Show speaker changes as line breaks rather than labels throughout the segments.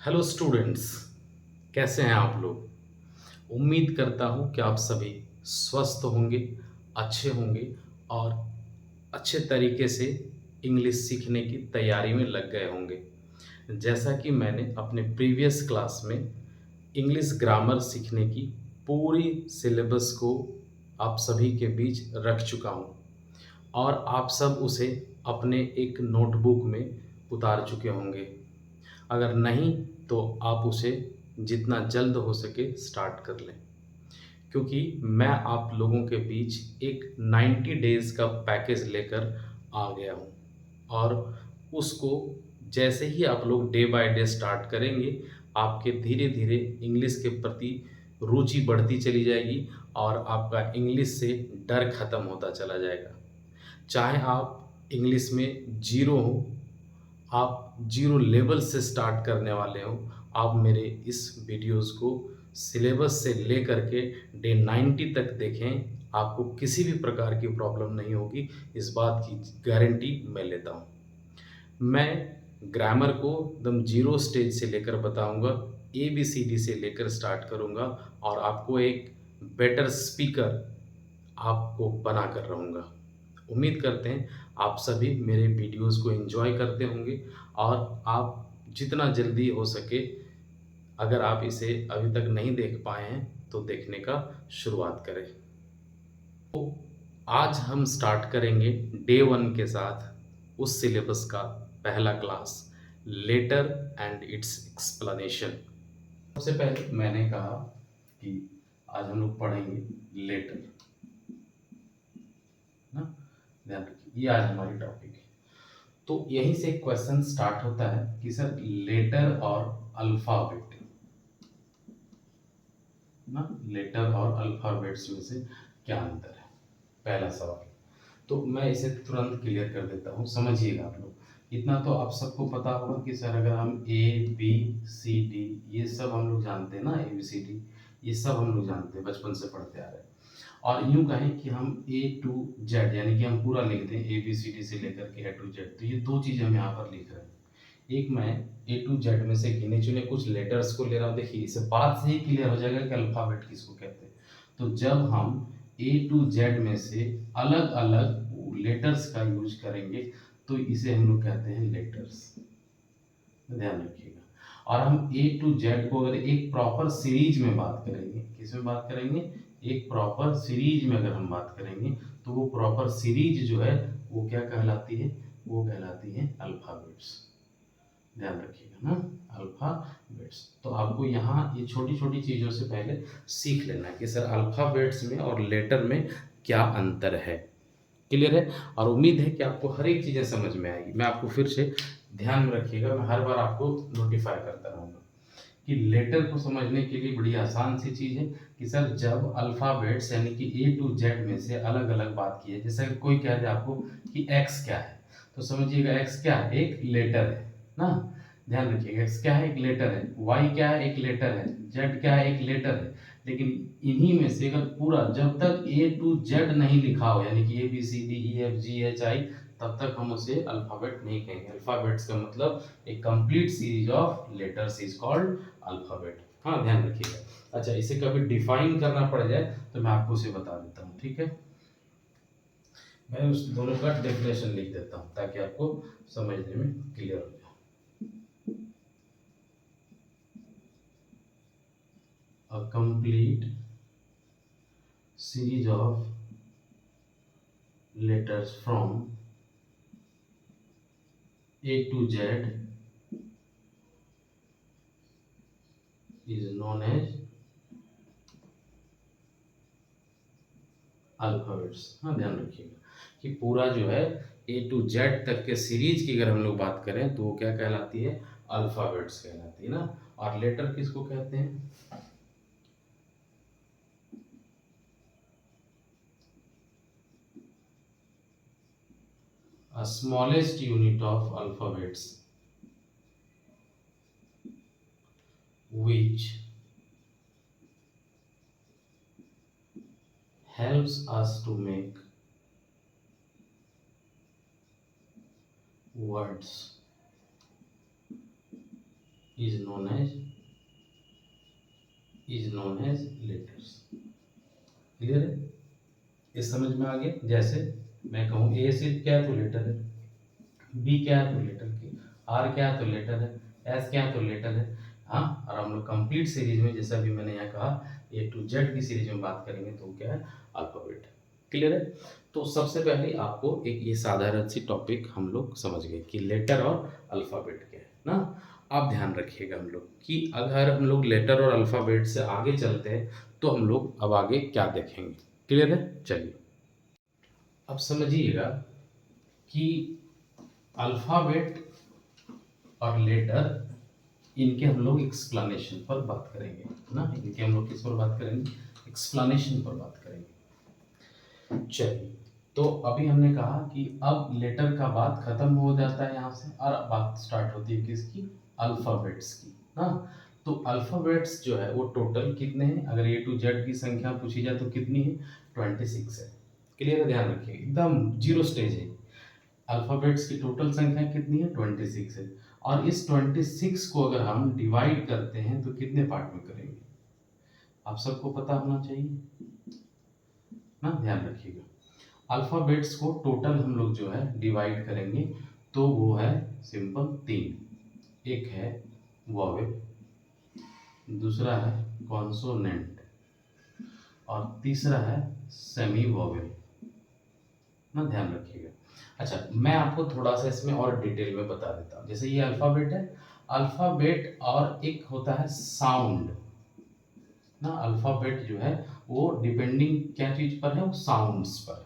Hello students, कैसे हैं आप लोग। उम्मीद करता हूं कि आप सभी स्वस्थ होंगे, अच्छे होंगे और अच्छे तरीके से इंग्लिश सीखने की तैयारी में लग गए होंगे। जैसा कि मैंने अपने प्रीवियस क्लास में इंग्लिश ग्रामर सीखने की पूरी सिलेबस को आप सभी के बीच रख चुका हूं और आप सब उसे अपने एक नोटबुक में उतार चुके होंगे। अगर नहीं तो आप उसे जितना जल्द हो सके स्टार्ट कर लें, क्योंकि मैं आप लोगों के बीच एक 90 डेज़ का पैकेज लेकर आ गया हूँ और उसको जैसे ही आप लोग डे बाय डे स्टार्ट करेंगे, आपके धीरे धीरे इंग्लिश के प्रति रुचि बढ़ती चली जाएगी और आपका इंग्लिश से डर खत्म होता चला जाएगा। चाहे आप इंग्लिश में ज़ीरो हो, आप ज़ीरो लेवल से स्टार्ट करने वाले हो, आप मेरे इस वीडियोज़ को सिलेबस से लेकर के डे 90 तक देखें, आपको किसी भी प्रकार की प्रॉब्लम नहीं होगी, इस बात की गारंटी मैं लेता हूँ। मैं ग्रामर को एकदम ज़ीरो स्टेज से लेकर बताऊँगा, एबीसीडी से लेकर स्टार्ट करूँगा और आपको एक बेटर स्पीकर आपको बनाकर रहूँगा। उम्मीद करते हैं आप सभी मेरे वीडियोज़ को एन्जॉय करते होंगे और आप जितना जल्दी हो सके, अगर आप इसे अभी तक नहीं देख पाए हैं तो देखने का शुरुआत करें। तो आज हम स्टार्ट करेंगे डे 1 के साथ उस सिलेबस का पहला class, letter and its explanation. सबसे पहले मैंने कहा कि आज हम लोग पढ़ेंगे लेटर, ना, ध्यान रखिए ये आज हमारी टॉपिक है। तो यहीं से क्वेश्चन स्टार्ट होता है कि सर लेटर और अल्फाबेट, ना, लेटर और अल्फाबेट्स में से क्या अंतर है, पहला सवाल। तो मैं इसे तुरंत क्लियर कर देता हूँ, समझिएगा आप लोग। इतना तो आप सबको पता होगा कि सर अगर हम ए बी सी डी ये सब हम लोग जानते हैं ना, ए बी सी डी ये सब हम लोग जानते हैं, बचपन से पढ़ते आ रहे हैं। और यूँ कहें कि हम ए टू जेड यानी कि हम पूरा लिखते हैं ए बी सी डी से लेकर के ए टू जेड, तो ये दो चीज़ हम यहाँ पर लिख रहे हैं। एक मैं ए टू जेड में से गिने चुने कुछ लेटर्स को ले रहा हूँ। देखिए इसे बात से ही क्लियर हो जाएगा कि अल्फाबेट किसको कहते हैं। तो जब हम ए टू जेड में से अलग अलग लेटर्स का यूज करेंगे तो इसे हम लोग कहते हैं लेटर्स, ध्यान रखिएगा। और हम ए टू जेड को अगर एक प्रॉपर सीरीज में बात करेंगे, किस में बात करेंगे, एक प्रॉपर सीरीज में अगर हम बात करेंगे तो वो प्रॉपर सीरीज जो है वो क्या कहलाती है, वो कहलाती है अल्फाबेट्स, ध्यान रखिएगा ना, अल्फाबेट्स। तो आपको यहाँ ये छोटी छोटी चीज़ों से पहले सीख लेना है कि सर अल्फाबेट्स में और लेटर में क्या अंतर है। क्लियर है। और उम्मीद है कि आपको हर एक चीज़ें समझ में आएगी। मैं आपको फिर से ध्यान में रखिएगा, मैं हर बार आपको नोटिफाई करता रहूँगा कि लेटर को समझने के लिए बड़ी आसान सी चीज़ है कि सर जब अल्फाबेट्स यानी कि ए टू जेड में से अलग अलग बात की है, जैसे अगर कोई कह दे आपको कि एक्स क्या है, तो समझिएगा एक्स क्या है, एक लेटर है ना, ध्यान रखिएगा। एक्स क्या है, एक लेटर है। वाई क्या है, एक लेटर है। जेड क्या है, एक लेटर है। लेकिन इन्हीं में से अगर पूरा जब तक ए टू जेड नहीं लिखा हो यानी कि A B C D E F G H I, तब तक हम उसे अल्फाबेट नहीं कहेंगे। अल्फाबेट्स का मतलब एक complete series of letters is called alphabet. हाँ, ध्यान रखिएगा। अच्छा, इसे कभी डिफाइन करना पड़ जाए तो मैं आपको उसे बता देता हूँ, ठीक है। मैं उस दोनों का डेफिनेशन लिख देता हूँ ताकि आपको समझने में क्लियर हो जाए। A complete series of letters from A to Z is known as alphabets. हाँ, ध्यान रखिएगा कि पूरा जो है ए टू जेड तक के सीरीज की अगर हम लोग बात करें तो वो क्या कहलाती है, अल्फाबेट्स कहलाती है ना। और लेटर किसको कहते हैं, a smallest unit of alphabets which helps us to make words is known as letters. Clear है? ये समझ में आ गया? जैसे मैं कहूँ ए से क्या है तो लेटर है, बी क्या है तो लेटर की, आर क्या है तो लेटर है, एस क्या है तो लेटर है। हाँ, और हम लोग कंप्लीट सीरीज में जैसा भी मैंने यहाँ कहा ए टू जेड की सीरीज में बात करेंगे तो क्या है, अल्फाबेट। क्लियर है? तो सबसे पहले आपको एक ये साधारण सी टॉपिक हम लोग समझ गए कि लेटर और अल्फाबेट क्या है ना। आप ध्यान रखिएगा हम लोग कि अगर हम लोग लेटर और अल्फाबेट से आगे चलते हैं तो हम लोग अब आगे क्या देखेंगे। क्लियर है? चलिए अब समझिएगा कि अल्फाबेट और लेटर इनके हम लोग एक्सप्लेनेशन पर बात करेंगे ना। इनके हम लोग किस पर बात करेंगे? एक्सप्लेनेशन पर बात करेंगे। चलिए, तो अभी हमने कहा कि अब लेटर का बात खत्म हो जाता है यहाँ से और बात स्टार्ट होती है किसकी? अल्फाबेट्स की ना। तो अल्फाबेट्स जो है वो टोटल कितने हैं? अगर ए टू जेड की संख्या पूछी जाए तो कितनी है? 26 है। क्लियर है? ध्यान रखिए, एकदम जीरो स्टेज है। अल्फाबेट्स की टोटल संख्या कितनी है? 26 है। और इस 26 को अगर हम डिवाइड करते हैं तो कितने पार्ट में करेंगे? आप सबको पता होना चाहिए ना, ध्यान रखिएगा। अल्फाबेट्स को टोटल हम लोग जो है डिवाइड करेंगे तो वो है सिंपल 3। एक है वॉवेल, दूसरा है कॉन्सोनेंट और तीसरा है सेमी वॉवेल ना, ध्यान रखिएगा। अच्छा, मैं आपको थोड़ा सा इसमें और डिटेल में बता देता हूँ। जैसे ये अल्फाबेट है, अल्फाबेट और एक होता है साउंड ना। अल्फाबेट जो है वो डिपेंडिंग क्या चीज पर है? वो साउंड्स पर।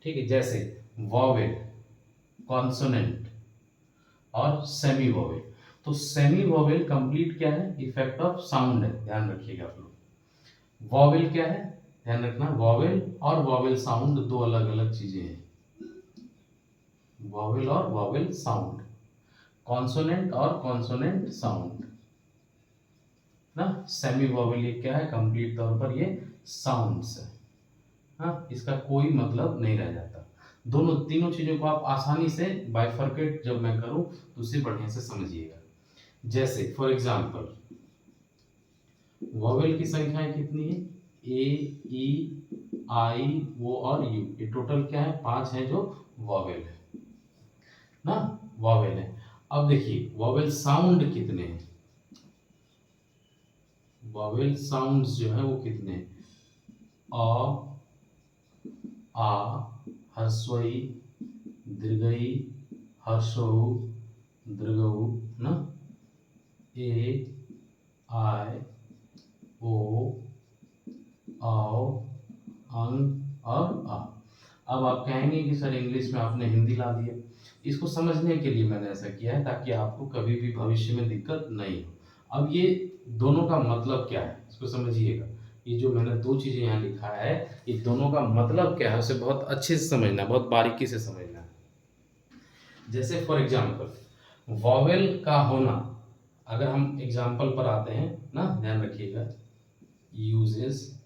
ठीक है, जैसे वॉवेल, कॉन्सोनेंट और सेमी वॉवेल। तो सेमी वॉवेल कंप्लीट क्या है? इफेक्ट ऑफ साउंड है, ध्यान रखिएगा आप लोग। वॉवेल क्या है? ध्यान रखना, वॉवेल और वॉवेल साउंड दो अलग अलग चीजें हैं। वॉवेल और वॉवेल साउंड, कॉन्सोनेंट और कॉन्सोनेंट साउंड ना। सेमी वॉवेल ये क्या है? कंप्लीट तौर पर ये साउंड्स है। हाँ, इसका कोई मतलब नहीं रह जाता। दोनों तीनों चीजों को आप आसानी से बाइफरकेट जब मैं करूं तो उसे बढ़िया से समझिएगा। जैसे फॉर एग्जांपल वॉवेल की संख्याएं कितनी है? ए, ई, आई, ओ और यू। ये टोटल क्या है? 5 है जो वॉवेल है ना, वॉवेल है। अब देखिए वॉवेल साउंड कितने हैं? वॉवेल साउंड्स जो है वो कितने हैं? अ, आ, ह्रस्व ई, दीर्घ ई, ह्रस्व उ, दीर्घ उ ना, ए, आई, ओ, औ, अंग और आ। अब आप कहेंगे कि सर इंग्लिश में आपने हिंदी ला दिया। इसको समझने के लिए मैंने ऐसा किया है ताकि आपको कभी भी भविष्य में दिक्कत नहीं हो। अब ये दोनों का मतलब क्या है इसको समझिएगा। ये जो मैंने दो चीजें यहाँ लिखा है, ये दोनों का मतलब क्या है उसे बहुत अच्छे से समझना, बहुत बारीकी से समझना है। जैसे फॉर एग्जाम्पल वॉवेल का होना, अगर हम एग्जाम्पल पर आते हैं ना, ध्यान रखिएगा, यूजेस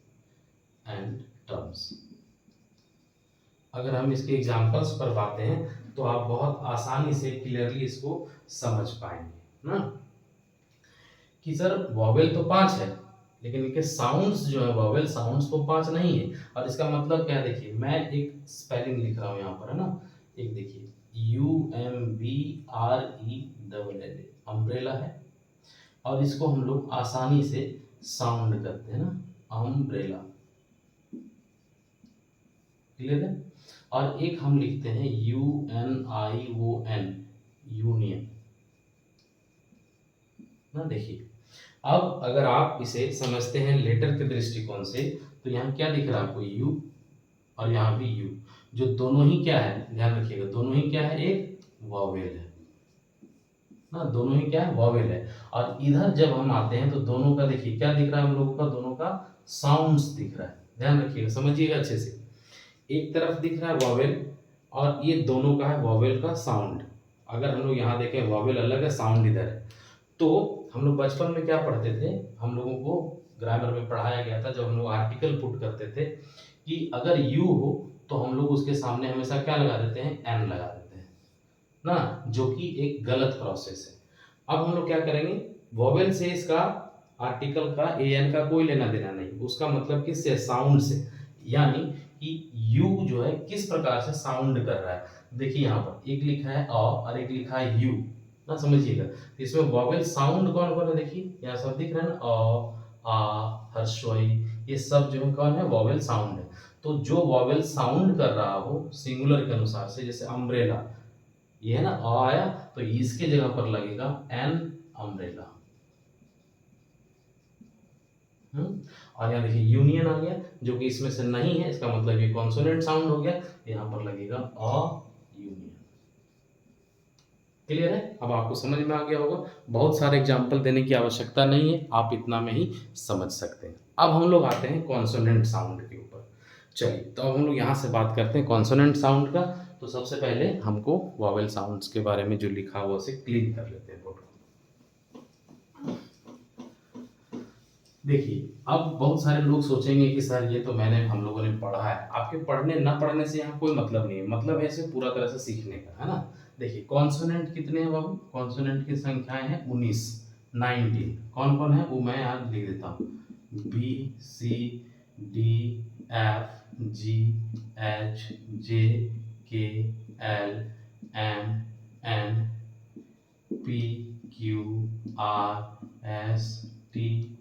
एंड टर्म्स। अगर हम इसके एग्जाम्पल्स पर बातें हैं तो आप बहुत आसानी से क्लियरली इसको समझ पाएंगे ना कि सर वॉवेल तो 5 है लेकिन इनके साउंड्स जो है वॉवेल साउंड्स तो 5 नहीं है। और इसका मतलब क्या है? देखिए मैं एक स्पेलिंग लिख रहा हूँ यहाँ पर है ना, एक देखिए UMBRELL अम्ब्रेला है और इसको हम लोग आसानी से साउंड करते हैं ना, अम्ब्रेला। क्लियर है? और एक हम लिखते हैं UNION, यूनियन ना। देखिए अब अगर आप इसे समझते हैं लेटर के दृष्टिकोण से तो यहाँ क्या दिख रहा है आपको? यू और यहाँ भी यू, जो दोनों ही क्या है? ध्यान रखिएगा, दोनों ही क्या है? एक वॉवेल है ना, दोनों ही क्या है? वॉवेल है। और इधर जब हम आते हैं तो दोनों का देखिए क्या दिख रहा है हम लोगों का? दोनों का साउंड्स दिख रहा है। ध्यान रखिएगा, समझिएगा अच्छे से। एक तरफ दिख रहा है वॉवेल और ये दोनों का है वॉवेल का साउंड। अगर हम लोग यहाँ देखें वॉवेल अलग है, साउंड इधर है। तो हम लोग बचपन में क्या पढ़ते थे? हम लोगों को ग्रामर में पढ़ाया गया था जब हम लोग आर्टिकल पुट करते थे कि अगर यू हो तो हम लोग उसके सामने हमेशा क्या लगा देते हैं? एन लगा देते हैं ना, जो कि एक गलत प्रोसेस है। अब हम लोग क्या करेंगे? वॉवेल से इसका आर्टिकल का एन का कोई लेना देना नहीं, उसका मतलब किससे, साउंड से। यानी कि यू जो है किस प्रकार से साउंड कर रहा है। देखिए यहाँ पर एक लिखा है अ और एक लिखा है यू, ना समझिएगा। तो इसमें वॉवेल साउंड कौन कौन है, देखिए यहाँ सब दिख रहा है ना, अ आ हर्षोई, ये सब जो है कौन है, वॉवेल साउंड है। तो जो वॉवेल साउंड कर रहा हो सिंगुलर के अनुसार से, जैसे अम्ब्रेला, ये है ना अ आया, तो इसके जगह पर लगेगा एन, अम्ब्रेला। और यहाँ देखिए यूनियन आ गया, जो कि इसमें से नहीं है, इसका मतलब ये कॉन्सोनेंट साउंड हो गया, यहाँ पर लगेगा अ यूनियन। क्लियर है, अब आपको समझ में आ गया होगा। बहुत सारे एग्जाम्पल देने की आवश्यकता नहीं है, आप इतना में ही समझ सकते हैं। अब हम लोग आते हैं कॉन्सोनेंट साउंड के ऊपर। चलिए, तो अब हम लोग यहाँ से बात करते हैं कॉन्सोनेंट साउंड का। तो सबसे पहले हमको वॉवेल साउंड्स के बारे में जो लिखा हुआ उसे क्लीन कर लेते हैं बोर्ड। देखिए, अब बहुत सारे लोग सोचेंगे कि सर ये तो हम लोगों ने पढ़ा है। आपके पढ़ने ना पढ़ने से यहाँ कोई मतलब नहीं है, मतलब है इसे पूरा तरह से सीखने का, है ना। देखिए कॉन्सोनेंट कितने हैं बाबू, कॉन्सोनेंट की संख्याएं हैं 19, 19। कौन कौन है वो मैं यहाँ लिख देता हूँ, B C D F G H J K L M N P Q R S T,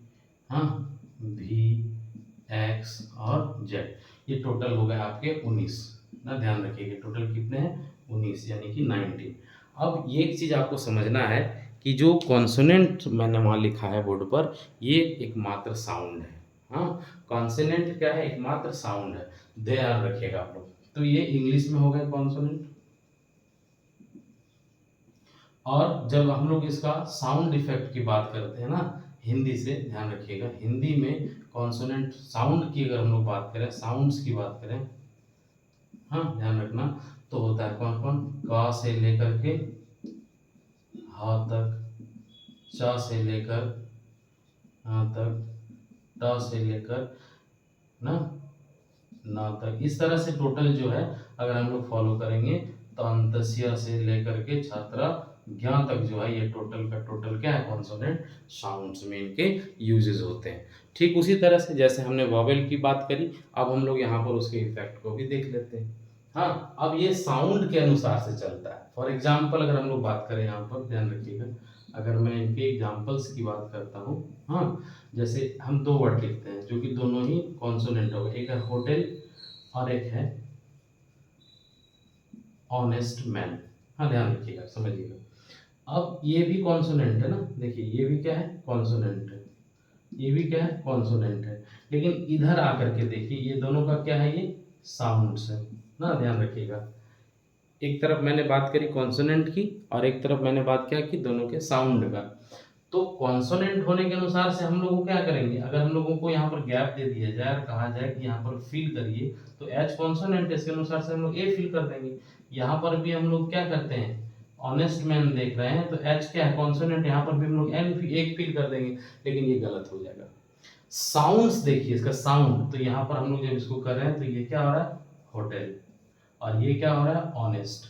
हाँ, भी एक्स और जेड। ये टोटल हो गए आपके 19, ना ध्यान रखिएगा टोटल कितने हैं, 19 यानी कि 19। अब ये एक चीज आपको समझना है कि जो कॉन्सोनेंट मैंने वहां लिखा है बोर्ड पर, ये एकमात्र साउंड है। हाँ, कॉन्सोनेंट क्या है, एकमात्र साउंड है, ध्यान रखिएगा आप लोग। तो ये इंग्लिश में हो गए कॉन्सोनेंट। और जब हम लोग इसका साउंड इफेक्ट की बात करते हैं ना, हिंदी से ध्यान रखिएगा, हिंदी में कॉन्सोनेंट साउंड की अगर हम लोग बात करें, साउंड्स की बात करें, हाँ ध्यान रखना, तो होता है कौन कौन, क से लेकर के ह तक, च से लेकर ह तक, ट से लेकर ना न तक, इस तरह से टोटल जो है अगर हम लोग फॉलो करेंगे तो अंतस्य से लेकर के छात्रा ज्ञान तक जो है ये टोटल का टोटल क्या है, कॉन्सोनेंट साउंड्स में इनके यूजेस होते हैं। ठीक उसी तरह से जैसे हमने वॉवेल की बात करी, अब हम लोग यहाँ पर उसके इफेक्ट को भी देख लेते हैं। हाँ, अब ये साउंड के अनुसार से चलता है। फॉर एग्जाम्पल अगर हम लोग बात करें, यहाँ पर ध्यान रखिएगा, अगर मैं इनके एग्जाम्पल्स की बात करता हूँ, हाँ, जैसे हम दो वर्ड लिखते हैं जो कि दोनों ही कॉन्सोनेंट हो गए, एक है होटल और एक है ऑनेस्ट मैन। हाँ ध्यान रखिएगा, समझिएगा। अब ये भी कॉन्सोनेंट है ना, देखिए ये भी क्या है, कॉन्सोनेंट है, ये भी क्या है, कॉन्सोनेंट है। लेकिन इधर आकर के देखिए ये दोनों का क्या है, ये साउंड्स है ना, ध्यान रखिएगा। एक तरफ मैंने बात करी कॉन्सोनेंट की और एक तरफ मैंने बात क्या की, दोनों के साउंड का। तो कॉन्सोनेंट होने के अनुसार से हम लोग क्या करेंगे, अगर हम लोगों को यहाँ पर गैप दे दिया जाए और कहा जाए कि यहाँ पर फिल करिए, तो एच कॉन्सोनेंट, इसके अनुसार से हम लोग ए फिल कर देंगे। यहाँ पर भी हम लोग क्या करते हैं, ऑनेस्ट मैन देख रहे हैं तो एच क्या है, कॉन्सोनेंट, यहाँ पर भी हम लोग एन एक फिल कर देंगे, लेकिन ये गलत हो जाएगा। साउंड्स देखिए, इसका साउंड, तो यहाँ पर हम लोग जब इसको कर रहे हैं तो ये क्या हो रहा है, होटल, और ये क्या हो रहा है, ऑनेस्ट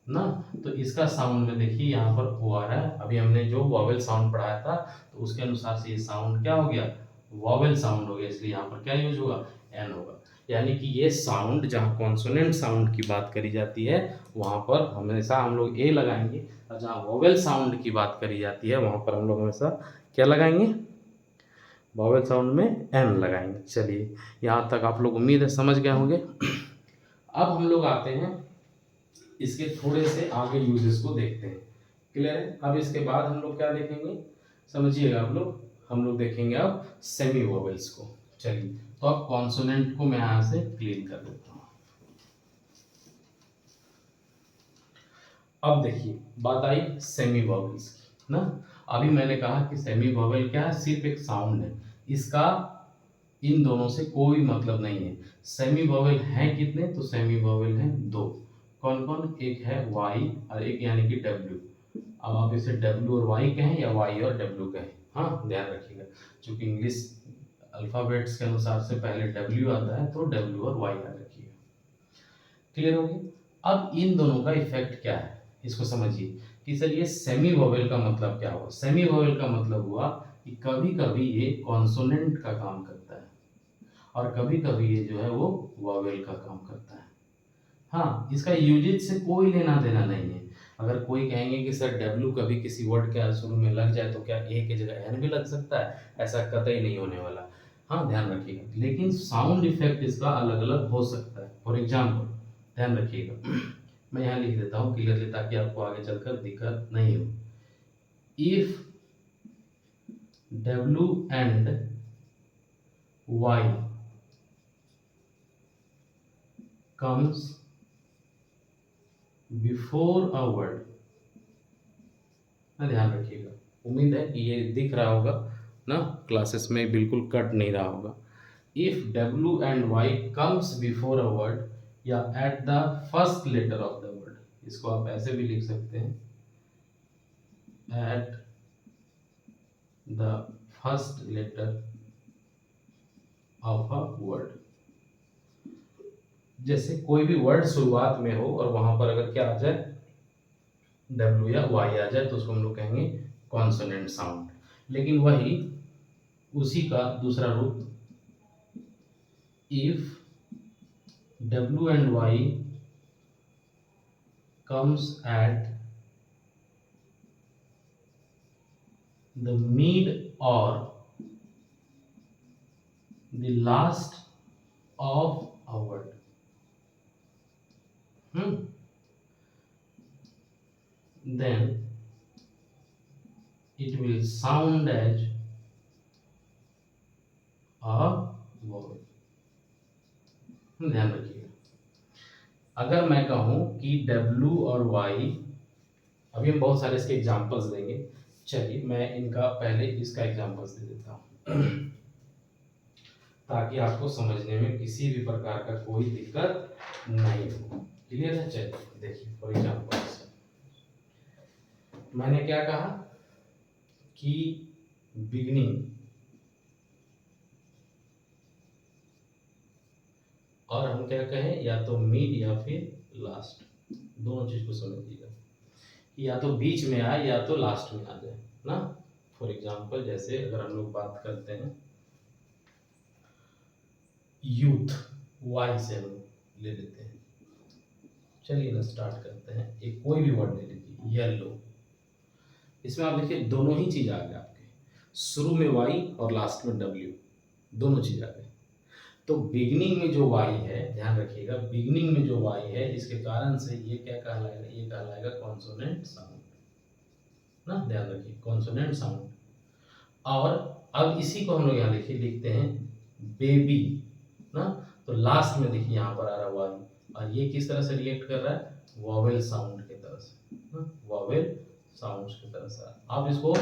ना। तो इसका साउंड में देखिए यहाँ पर ओ आ रहा है, अभी हमने जो वॉवेल साउंड पढ़ाया था तो उसके अनुसार से ये साउंड क्या हो गया, वॉवेल साउंड हो गया, इसलिए यहाँ पर क्या यूज होगा, एन होगा। यानी कि ये साउंड, जहाँ कॉन्सोनेंट साउंड की बात करी जाती है वहां पर हमेशा हम लोग ए लगाएंगे, और जहाँ वॉवेल साउंड की बात करी जाती है वहां पर हम लोग हमेशा क्या लगाएंगे, वॉवेल साउंड में एन लगाएंगे। चलिए, यहाँ तक आप लोग उम्मीद है समझ गए होंगे। अब हम लोग आते हैं इसके थोड़े से आगे यूजेस को देखते हैं। क्लियर है, अब इसके बाद हम लोग क्या देखेंगे, समझिएगा आप लोग, हम लोग देखेंगे अब सेमी वोवेल्स को। चलिए, तो अब कॉन्सोनेंट को मैं यहां से क्लीन कर देता हूं। अब देखिए बात आई सेमी वोवेल्स की ना। अभी मैंने कहा कि सेमी वोवेल क्या है, सिर्फ एक साउंड है, इसका इन दोनों से कोई मतलब नहीं है। सेमी वोवेल हैं कितने, तो सेमी वोवेल हैं दो। कौन कौन, एक है वाई और एक यानी कि डब्ल्यू। अब आप इसे डब्ल्यू और वाई कहें या वाई और डब्ल्यू कहें, हाँ ध्यान रखिएगा, क्योंकि इंग्लिश अल्फाबेट्स के अनुसार से पहले डब्ल्यू आता है, तो डब्ल्यू और वाई याद रखिएगा। क्लियर हो गया। अब इन दोनों का इफेक्ट क्या है इसको समझिए। कि सर ये सेमी वोवेल का मतलब क्या हुआ। सेमी वोवेल का मतलब हुआ कि कभी कभी ये कॉन्सोनेंट का काम करता है और कभी कभी ये जो है वो वोवेल का काम करता है। हाँ, इसका यूजेज से कोई लेना देना नहीं है। अगर कोई कहेंगे कि सर डब्ल्यू कभी किसी वर्ड के शुरू में लग जाए तो क्या ए की जगह एन भी लग सकता है, ऐसा कतई नहीं होने वाला। हाँ, ध्यान रखिएगा, लेकिन साउंड इफेक्ट इसका अलग अलग हो सकता है। फॉर एग्जाम्पल ध्यान रखिएगा, मैं यहाँ लिख देता हूँ क्लियरली ताकि आपको आगे चलकर दिक्कत नहीं हो। If W and Y comes before a word, ना ध्यान रखिएगा, उम्मीद है कि ये दिख रहा होगा ना, क्लासेस में बिल्कुल कट नहीं रहा होगा। If W and Y comes before a word या at the first letter of the word, इसको आप ऐसे भी लिख सकते हैं, at the first letter of a word. जैसे कोई भी वर्ड शुरुआत में हो और वहां पर अगर क्या आ जाए, डब्ल्यू या वाई आ जाए, तो उसको हम लोग कहेंगे कॉन्सोनेंट साउंड। लेकिन वही उसी का दूसरा रूप, if W and Y comes at the mid or the last of a word, then it will sound as a vowel। ध्यान रखिएगा, अगर मैं कहूं कि W और Y, अभी हम बहुत सारे इसके एग्जांपल्स देंगे, चलिए मैं इनका पहले इसका एग्जांपल्स दे देता हूं ताकि आपको समझने में किसी भी प्रकार का कोई दिक्कत नहीं हो। क्लियर है? चलिए देखिए, फॉर एग्जांपल मैंने क्या कहा कि बिगनिंग और हम क्या कहें, या तो मिड या फिर लास्ट, दोनों चीज को समझिएगा, या तो बीच में आए या तो लास्ट में आ जाए ना। फॉर एग्जांपल जैसे अगर हम लोग बात करते हैं यूथ, वाई से हम ले लेते हैं, चलिए ना स्टार्ट करते हैं। एक कोई भी वर्ड ले लीजिए, येलो, इसमें आप देखिए दोनों ही चीज आ गए आपके, शुरू में वाई और लास्ट में डब्ल्यू, दोनों चीज आ गए। तो बिगनिंग में जो वाई है, ध्यान रखिएगा, बिगनिंग में जो वाई है इसके कारण से ये क्या कहलाएगा, ये कहलाएगा कॉन्सोनेंट साउंड ना, ध्यान रखिए कॉन्सोनेंट साउंड। और अब इसी को हम लोग यहाँ देखिए लिखते हैं बेबी ना, तो लास्ट में देखिए यहाँ पर आ रहा है वाई, और ये किस तरह से रिएक्ट कर रहा है, वॉवेल साउंड की तरह से ना, वॉवेल साउंड की तरह से। आप इसको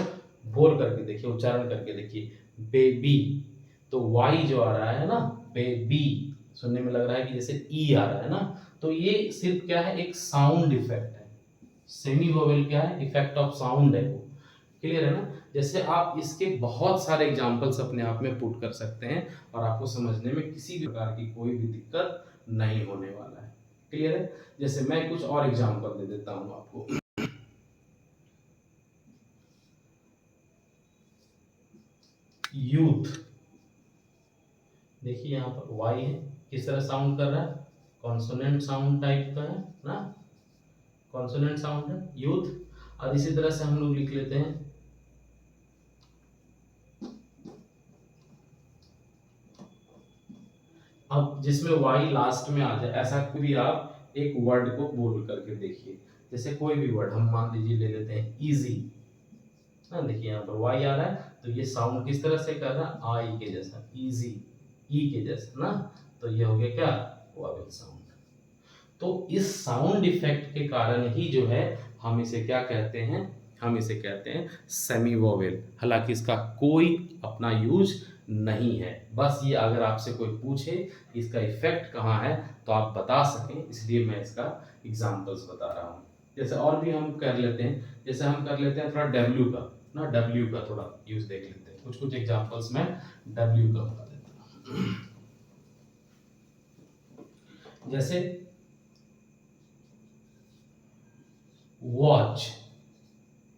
बोल करके देखिए, उच्चारण करके देखिए, बेबी, तो वाई जो आ रहा है ना, बेबी, सुनने में लग रहा है कि जैसे ई आ रहा है ना, तो ये सिर्फ क्या है, एक साउंड इफेक्ट है। सेमी वोवेल क्या है, इफेक्ट ऑफ साउंड है वो। क्लियर है ना? जैसे आप इसके बहुत सारे एग्जांपल्स अपने आप में पुट कर सकते हैं और आपको समझने में किसी भी प्रकार की कोई भी दिक्कत नहीं होने वाला है। क्लियर है? जैसे मैं कुछ और एग्जांपल दे देता हूं आपको। यूथ, देखिए यहाँ पर वाई है, किस तरह साउंड कर रहा है, कॉन्सोनेंट साउंड टाइप का है ना, कॉन्सोनेंट साउंड है यूथ। और इसी तरह से हम लोग लिख लेते हैं अब जिसमें वाई लास्ट में आ जाए, ऐसा कोई आप एक वर्ड को बोल करके देखिए। जैसे कोई भी वर्ड हम मान लीजिए ले लेते हैं इजी ना, देखिए यहाँ पर वाई आ रहा है, तो ये साउंड किस तरह से कर रहा है, आई के जैसा, इजी, ई के जैसा ना, तो ये हो गया क्या, वॉवेल साउंड। तो इस साउंड इफेक्ट के कारण ही जो है हम इसे क्या कहते हैं, हम इसे कहते हैं सेमी वोवेल। हालांकि इसका कोई अपना यूज नहीं है, बस ये अगर आपसे कोई पूछे इसका इफेक्ट कहाँ है तो आप बता सकें, इसलिए मैं इसका एग्जांपल्स बता रहा हूँ। जैसे और भी हम कर लेते हैं, जैसे हम कर लेते हैं थोड़ा डब्ल्यू का ना, डब्ल्यू का थोड़ा यूज देख लेते हैं, कुछ कुछ एग्जांपल्स में डब्ल्यू का बता देता हूँ। जैसे वॉच,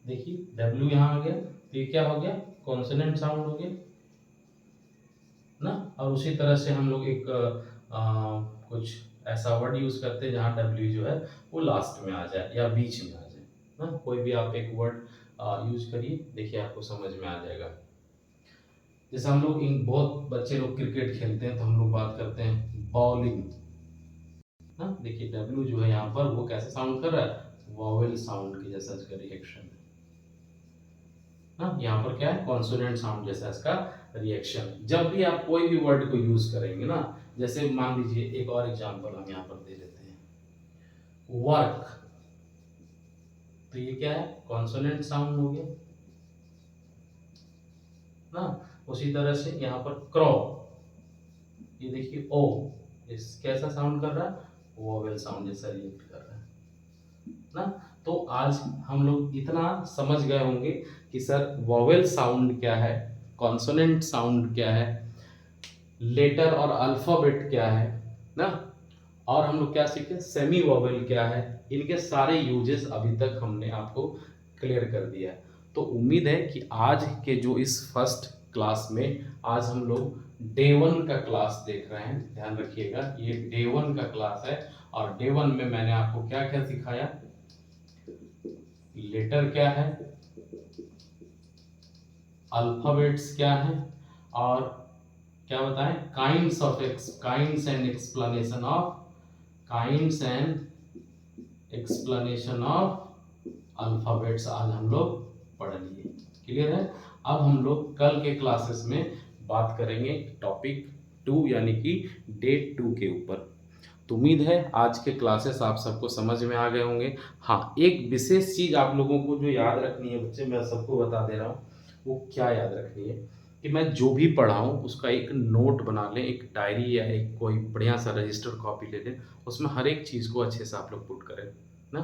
देखिए डब्ल्यू यहाँ आ गया, तो ये क्या हो गया, कॉन्सोनेंट साउंड हो गया ना। और उसी तरह से हम लोग एक कुछ ऐसा वर्ड यूज करते हैं जहाँ डब्ल्यू जो है वो लास्ट में आ जाए या बीच में आ जाए ना। कोई भी आप एक वर्ड यूज करिए, देखिए आपको समझ में आ जाएगा। जैसे हम लोग बहुत बच्चे लोग क्रिकेट खेलते हैं तो हम लोग बात करते हैं बॉलिंग ना। देखिए डब्ल्यू जो है यहाँ पर वो कैसे साउंड कर रहा है, वॉवेल साउंड के जैसा इसका रिएक्शन ना। यहाँ पर क्या है, कॉन्सोनेंट साउंड जैसा इसका रिएक्शन। जब भी आप कोई भी वर्ड को यूज करेंगे ना, जैसे मान लीजिए एक और एग्जांपल हम यहाँ पर दे लेते हैं, वर्क, तो ये क्या है, कॉन्सोनेंट साउंड हो गया ना। उसी तरह से यहाँ पर क्रॉ, ये देखिए ओ, इस कैसा साउंड कर रहा है, वोवेल साउंड जैसा रिएक्ट कर रहा है ना। तो आज हम लोग इतना समझ गए होंगे कि सर वोवेल साउंड क्या है, कॉन्सोनेंट साउंड क्या है, लेटर और अल्फाबेट क्या है ना, और हम लोग क्या सीखे, सेमी वोवेल क्या है। इनके सारे यूजेस अभी तक हमने आपको क्लियर कर दिया है। तो उम्मीद है कि आज के जो इस फर्स्ट क्लास में, आज हम लोग डे 1 का क्लास देख रहे हैं, ध्यान रखिएगा ये डे 1 का क्लास है। और डे 1 में मैंने आपको क्या क्या सिखाया, लेटर क्या है, अल्फाबेट्स क्या है, और क्या बताएं, kinds and explanation of, kinds and explanation of alphabets आज हम लोग पढ़ लिए। क्लियर है। अब हम लोग कल के क्लासेस में बात करेंगे टॉपिक 2 यानी कि डे 2 के ऊपर। तो उम्मीद है आज के क्लासेस आप सबको समझ में आ गए होंगे। हाँ, एक विशेष चीज आप लोगों को जो याद रखनी है बच्चे, मैं सबको बता दे रहा हूँ, वो क्या याद रखनी है कि मैं जो भी पढ़ाऊँ उसका एक नोट बना लें, एक डायरी या एक कोई बढ़िया सा रजिस्टर कॉपी ले लें, उसमें हर एक चीज़ को अच्छे से आप लोग पुट करें ना,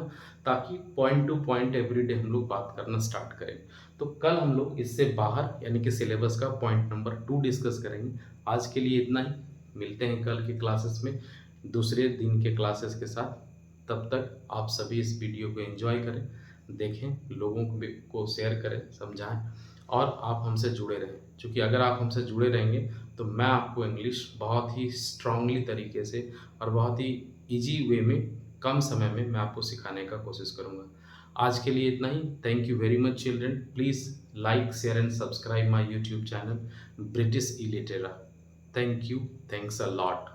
ताकि पॉइंट टू पॉइंट एवरीडे हम लोग बात करना स्टार्ट करें। तो कल हम लोग इससे बाहर यानी कि सिलेबस का पॉइंट नंबर 2 डिस्कस करेंगे। आज के लिए इतना ही, मिलते हैं कल के क्लासेस में दूसरे दिन के क्लासेस के साथ। तब तक आप सभी इस वीडियो को एंजॉय करें, देखें, लोगों को शेयर करें, समझाएं, और आप हमसे जुड़े रहें। क्योंकि अगर आप हमसे जुड़े रहेंगे तो मैं आपको इंग्लिश बहुत ही स्ट्रांगली तरीके से और बहुत ही इजी वे में, कम समय में मैं आपको सिखाने का कोशिश करूँगा। आज के लिए इतना ही। Thank you very much children. Please like, share and subscribe my YouTube channel British इलिटेरा। Thank you, thanks a lot.